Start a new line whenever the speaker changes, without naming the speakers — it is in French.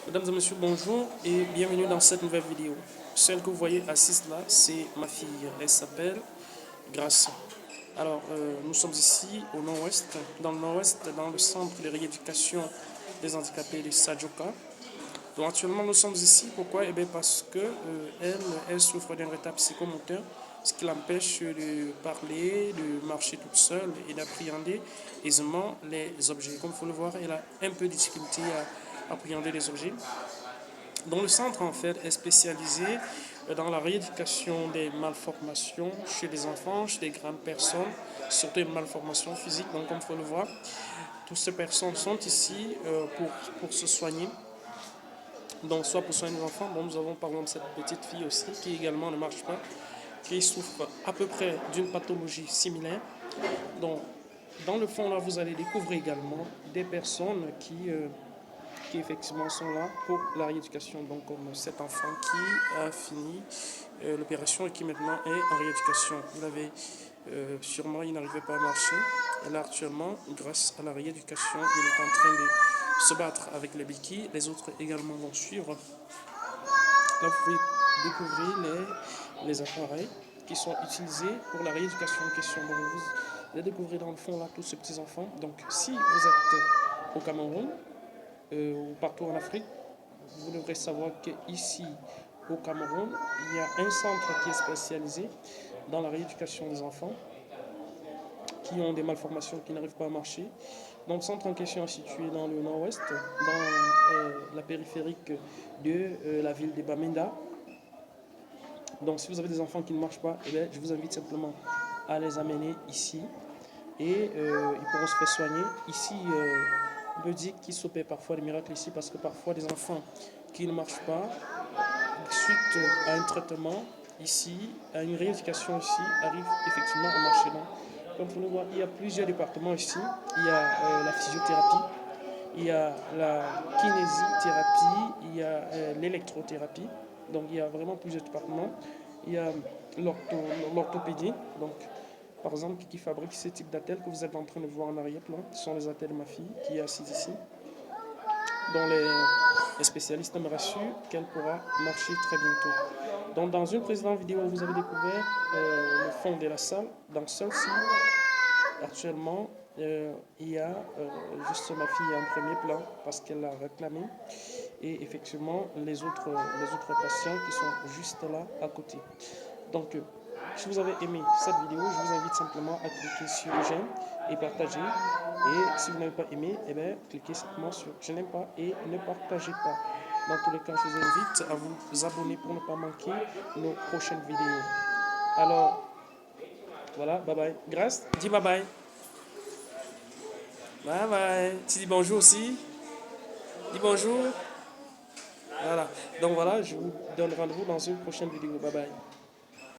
Mesdames et messieurs, bonjour et bienvenue dans cette nouvelle vidéo. Celle que vous voyez assise là, c'est ma fille. Elle s'appelle Grace. Alors, nous sommes ici au nord-ouest, dans le nord-ouest, dans le centre de rééducation des handicapés de Sadioka. Donc actuellement, nous sommes ici. Pourquoi? Eh bien, parce que elle souffre d'un retard psychomoteur, ce qui l'empêche de parler, de marcher toute seule et d'appréhender aisément les objets. Comme vous pouvez le voir, elle a un peu de difficulté à appréhender les objets. Donc le centre en fait est spécialisé dans la rééducation des malformations chez les enfants, chez les grandes personnes, surtout les malformations physiques. Donc comme vous pouvez le voir, toutes ces personnes sont ici pour se soigner. Donc soit pour soigner les enfants, bon, nous avons par exemple cette petite fille aussi qui également ne marche pas, qui souffre à peu près d'une pathologie similaire. Donc dans le fond là, vous allez découvrir également des personnes qui effectivement sont là pour la rééducation. Donc comme cet enfant qui a fini l'opération et qui maintenant est en rééducation. Il avait sûrement, il n'arrivait pas à marcher. Et là actuellement, grâce à la rééducation, il est en train de se battre avec les béquilles. Les autres également vont suivre. Là, vous pouvez découvrir les appareils qui sont utilisés pour la rééducation en question. Donc, vous allez découvrir dans le fond là tous ces petits enfants. Donc, si vous êtes au Cameroun, ou partout en Afrique, vous devrez savoir qu'ici, au Cameroun, il y a un centre qui est spécialisé dans la rééducation des enfants qui ont des malformations, qui n'arrivent pas à marcher. Donc, le centre en question est situé dans le nord-ouest, dans la périphérique de la ville de Bamenda. Donc, si vous avez des enfants qui ne marchent pas, eh bien, je vous invite simplement à les amener ici et ils pourront se faire soigner. Ici, on peut dire qu'il s'opère parfois des miracles ici parce que parfois des enfants qui ne marchent pas, suite à un traitement ici, à une rééducation ici, arrivent effectivement à marcher. Donc, comme vous le voyez, il y a plusieurs départements ici. Il y a la physiothérapie, il y a la kinésithérapie, il y a l'électrothérapie. Donc il y a vraiment plusieurs départements. Il y a l'orthopédie, donc par exemple qui fabrique ce type d'attelles que vous êtes en train de voir en arrière-plan. Ce sont les attelles de ma fille qui est assise ici, dont les spécialistes me rassurent qu'elle pourra marcher très bientôt. Donc dans une précédente vidéo, vous avez découvert le fond de la salle. Dans celle-ci, actuellement, il y a juste ma fille en premier plan parce qu'elle l'a réclamé. Et effectivement, les autres patients qui sont juste là à côté. Donc, si vous avez aimé cette vidéo, je vous invite simplement à cliquer sur j'aime et partager. Et si vous n'avez pas aimé, eh bien, cliquez simplement sur je n'aime pas et ne partagez pas. Dans tous les cas, je vous invite à vous abonner pour ne pas manquer nos prochaines vidéos. Alors, voilà, bye bye. Grâce, dis bye bye. Bye bye. Tu dis bonjour aussi. Dis bonjour. Voilà. Donc voilà, je vous donne rendez-vous dans une prochaine vidéo. Bye bye.